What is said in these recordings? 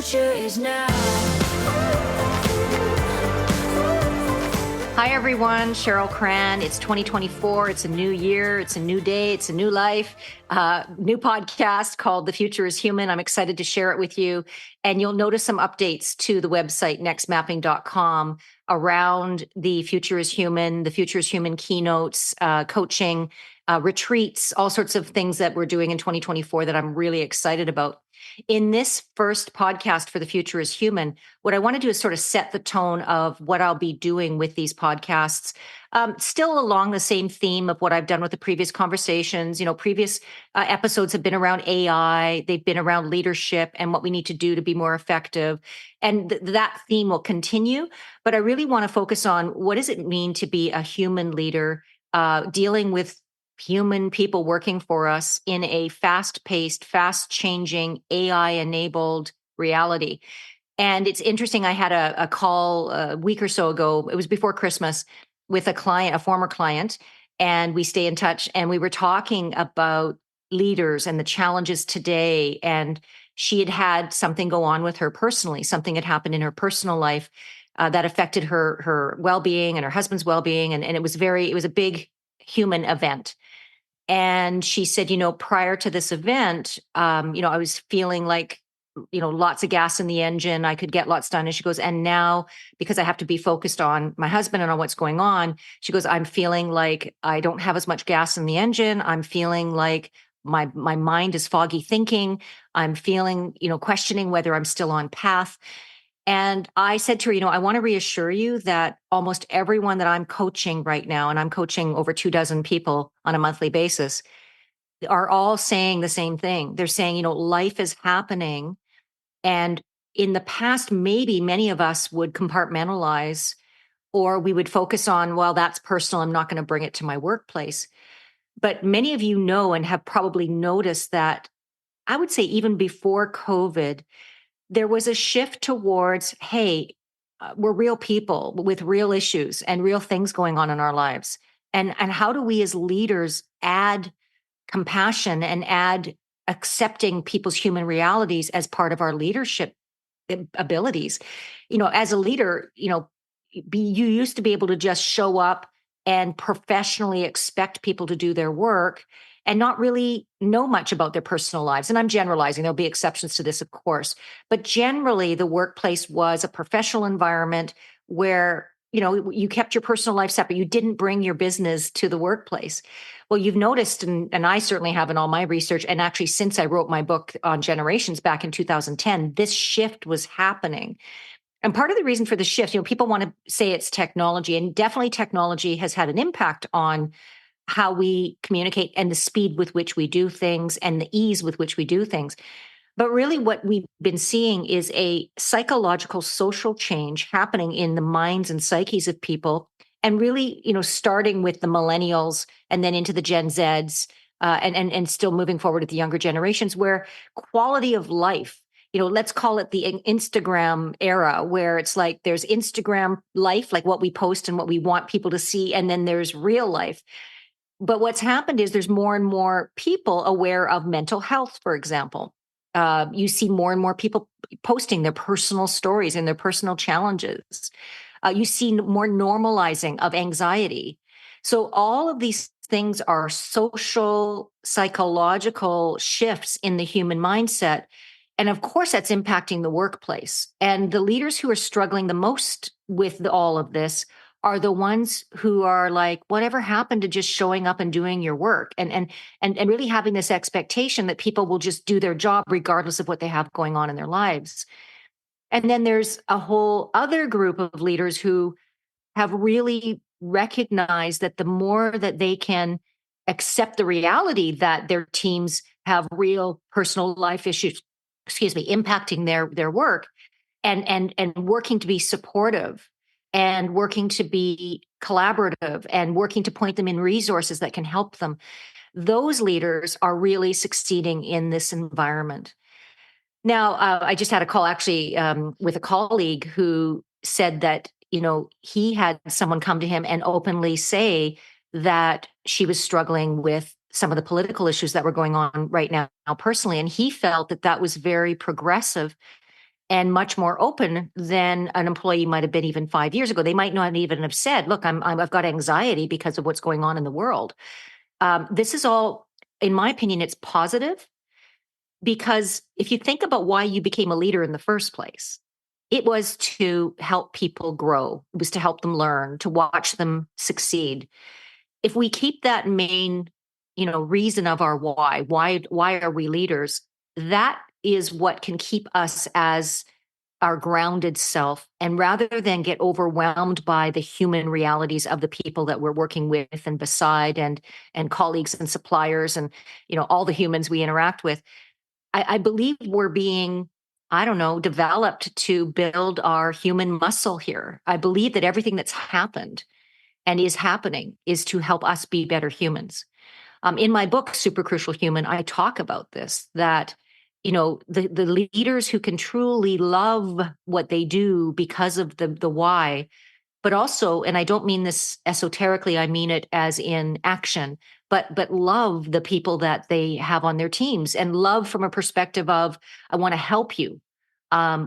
future is now. Hi, everyone. Cheryl Cran. It's 2024. It's a new year. It's a new day. It's a new life. New podcast called The Future is Human. I'm excited to share it with you. And you'll notice some updates to the website, nextmapping.com, around The Future is Human, The Future is Human keynotes, coaching, retreats, all sorts of things that we're doing in 2024 that I'm really excited about. In this first podcast for The Future is Human, what I want to do is sort of set the tone of what I'll be doing with these podcasts, still along the same theme of what I've done with the previous conversations. Previous episodes have been around AI, they've been around leadership and what we need to do to be more effective. And that theme will continue. But I really want to focus on what does it mean to be a human leader, dealing with human people working for us in a fast-paced, fast-changing, AI-enabled reality. And it's interesting, I had a call a week or so ago, it was before Christmas, with a client, a former client, and we stay in touch, and we were talking about leaders and the challenges today. And she had had something go on with her personally, something had happened in her personal life that affected her well-being and her husband's well-being. And it was a big human event. And she said, prior to this event, I was feeling like, lots of gas in the engine. I could get lots done. And she goes, and now because I have to be focused on my husband and on what's going on, she goes, I'm feeling like I don't have as much gas in the engine. I'm feeling like my mind is foggy thinking. I'm feeling, questioning whether I'm still on path. And I said to her, I want to reassure you that almost everyone that I'm coaching right now, and I'm coaching over 24 people on a monthly basis, are all saying the same thing. They're saying, life is happening. And in the past, maybe many of us would compartmentalize, or we would focus on, well, that's personal. I'm not going to bring it to my workplace. But many of you know and have probably noticed that, I would say even before COVID, there was a shift towards, hey, we're real people with real issues and real things going on in our lives. And how do we as leaders add compassion and add accepting people's human realities as part of our leadership abilities? As a leader, you used to be able to just show up and professionally expect people to do their work and not really know much about their personal lives. And I'm generalizing, there'll be exceptions to this, of course. But generally, the workplace was a professional environment where, you kept your personal life separate. You didn't bring your business to the workplace. Well, you've noticed, and I certainly have in all my research, and actually since I wrote my book on generations back in 2010, this shift was happening. And part of the reason for the shift, people want to say it's technology, and definitely technology has had an impact on how we communicate and the speed with which we do things and the ease with which we do things. But really what we've been seeing is a psychological social change happening in the minds and psyches of people. And really, starting with the millennials and then into the Gen Zs and still moving forward with the younger generations, where quality of life, let's call it the Instagram era, where it's like there's Instagram life, like what we post and what we want people to see. And then there's real life. But what's happened is there's more and more people aware of mental health, for example. You see more and more people posting their personal stories and their personal challenges. You see more normalizing of anxiety. So all of these things are social, psychological shifts in the human mindset. And of course, that's impacting the workplace. And the leaders who are struggling the most with all of this are the ones who are like, whatever happened to just showing up and doing your work and really having this expectation that people will just do their job regardless of what they have going on in their lives. And then there's a whole other group of leaders who have really recognized that the more that they can accept the reality that their teams have real personal life issues, impacting their work and working to be supportive and working to be collaborative and working to point them in resources that can help them. Those leaders are really succeeding in this environment. Now, I just had a call actually with a colleague who said that, he had someone come to him and openly say that she was struggling with some of the political issues that were going on right now personally. And he felt that that was very progressive and much more open than an employee might have been even 5 years ago. They might not even have said, look, I've got anxiety because of what's going on in the world. This is all, in my opinion, it's positive, because if you think about why you became a leader in the first place, it was to help people grow. It was to help them learn, to watch them succeed. If we keep that main, reason of our why are we leaders? That is what can keep us as our grounded self. And rather than get overwhelmed by the human realities of the people that we're working with and beside, and colleagues and suppliers, and all the humans we interact with, I believe we're being, I don't know, developed to build our human muscle here. I believe that everything that's happened and is happening is to help us be better humans. In my book, Super Crucial Human, I talk about this, that, the leaders who can truly love what they do because of the why, but also, and I don't mean this esoterically, I mean it as in action, but love the people that they have on their teams, and love from a perspective of, I want to help you.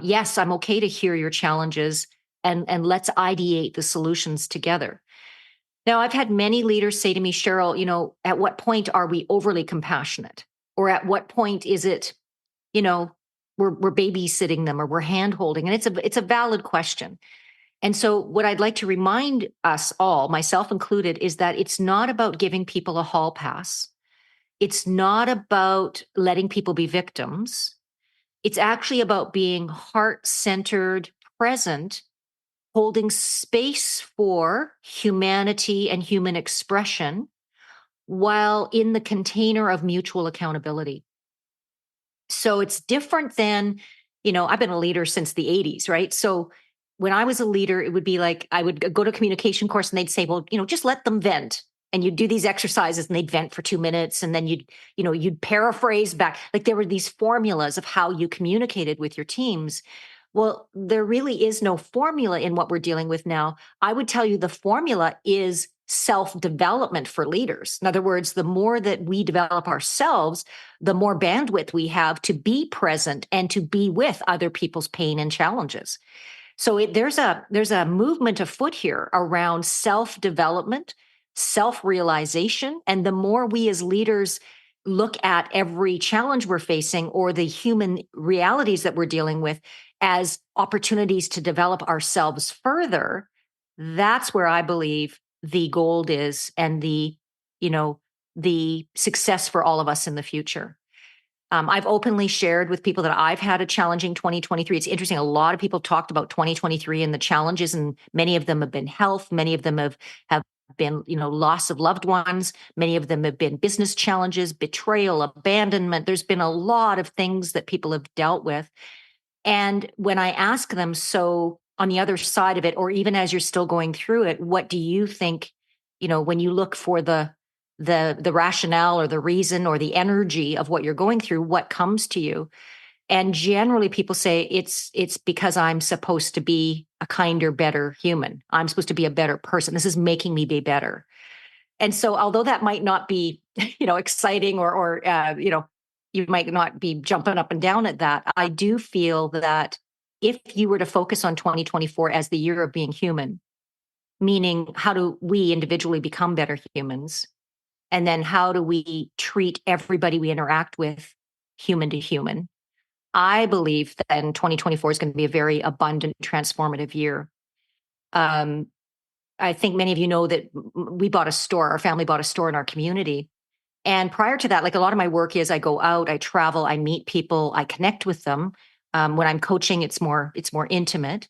Yes, I'm okay to hear your challenges, and let's ideate the solutions together. Now, I've had many leaders say to me, Cheryl, at what point are we overly compassionate? Or at what point is it, you know, we're babysitting them, or we're hand holding? And it's a valid question. And so what I'd like to remind us all, myself included, is that it's not about giving people a hall pass. It's not about letting people be victims. It's actually about being heart-centered, present, holding space for humanity and human expression while in the container of mutual accountability. So it's different than, I've been a leader since the 80s, right? So when I was a leader, it would be like I would go to a communication course and they'd say, well, just let them vent. And you'd do these exercises and they'd vent for 2 minutes. And then you'd paraphrase back. Like there were these formulas of how you communicated with your teams. Well, there really is no formula in what we're dealing with now. I would tell you the formula is self-development for leaders. In other words, the more that we develop ourselves, the more bandwidth we have to be present and to be with other people's pain and challenges. So there's a movement afoot here around self-development, self-realization, and the more we as leaders look at every challenge we're facing or the human realities that we're dealing with as opportunities to develop ourselves further, that's where I believe the gold is, and the success for all of us in the future. I've openly shared with people that I've had a challenging 2023. It's interesting. A lot of people talked about 2023 and the challenges, and many of them have been health. Many of them have been, loss of loved ones. Many of them have been business challenges, betrayal, abandonment. There's been a lot of things that people have dealt with. And when I ask them, so on the other side of it, or even as you're still going through it, what do you think, when you look for the rationale or the reason or the energy of what you're going through, what comes to you? And generally people say it's because I'm supposed to be a kinder, better human. I'm supposed to be a better person. This is making me be better. And so although that might not be, exciting, or you might not be jumping up and down at that, I do feel that if you were to focus on 2024 as the year of being human, meaning how do we individually become better humans? And then how do we treat everybody we interact with human to human? I believe that in 2024 is going to be a very abundant, transformative year. I think many of you know that we bought a store, our family bought a store in our community. And prior to that, like a lot of my work is I go out, I travel, I meet people, I connect with them. When I'm coaching, it's more intimate.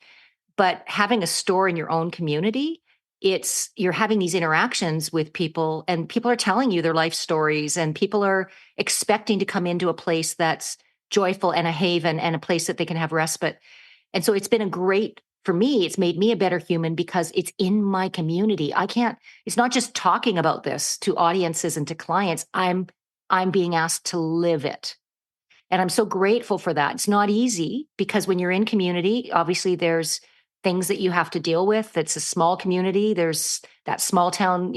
But having a store in your own community, you're having these interactions with people, and people are telling you their life stories, and people are expecting to come into a place that's joyful and a haven and a place that they can have respite. And so it's been for me, it's made me a better human because it's in my community. It's not just talking about this to audiences and to clients. I'm being asked to live it. And I'm so grateful for that. It's not easy because when you're in community, obviously there's things that you have to deal with. It's a small community. There's that small town,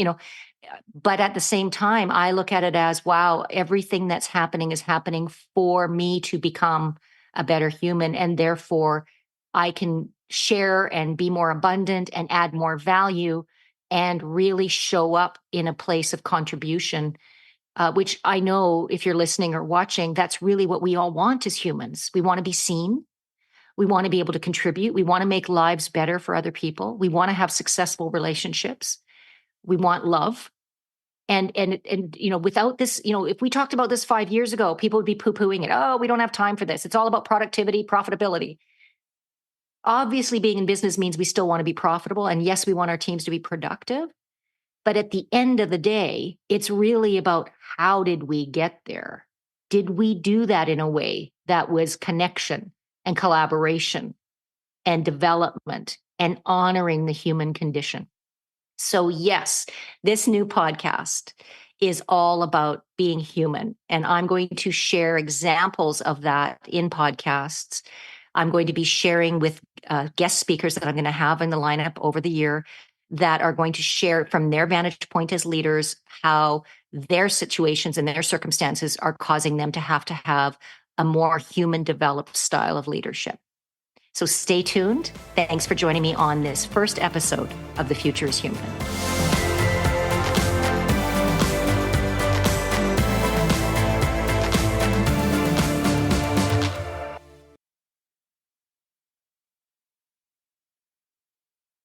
but at the same time, I look at it as, wow, everything that's happening is happening for me to become a better human. And therefore, I can share and be more abundant and add more value and really show up in a place of contribution, which I know if you're listening or watching, that's really what we all want as humans. We want to be seen. We want to be able to contribute. We want to make lives better for other people. We want to have successful relationships. We want love. And without this, if we talked about this 5 years ago, people would be poo-pooing it. Oh, we don't have time for this. It's all about productivity, profitability. Obviously, being in business means we still want to be profitable. And yes, we want our teams to be productive. But at the end of the day, it's really about how did we get there? Did we do that in a way that was connection and collaboration and development and honoring the human condition? So yes, this new podcast is all about being human. And I'm going to share examples of that in podcasts. I'm going to be sharing with guest speakers that I'm going to have in the lineup over the year that are going to share from their vantage point as leaders how their situations and their circumstances are causing them to have a more human developed style of leadership. So stay tuned. Thanks for joining me on this first episode of The Future is Human.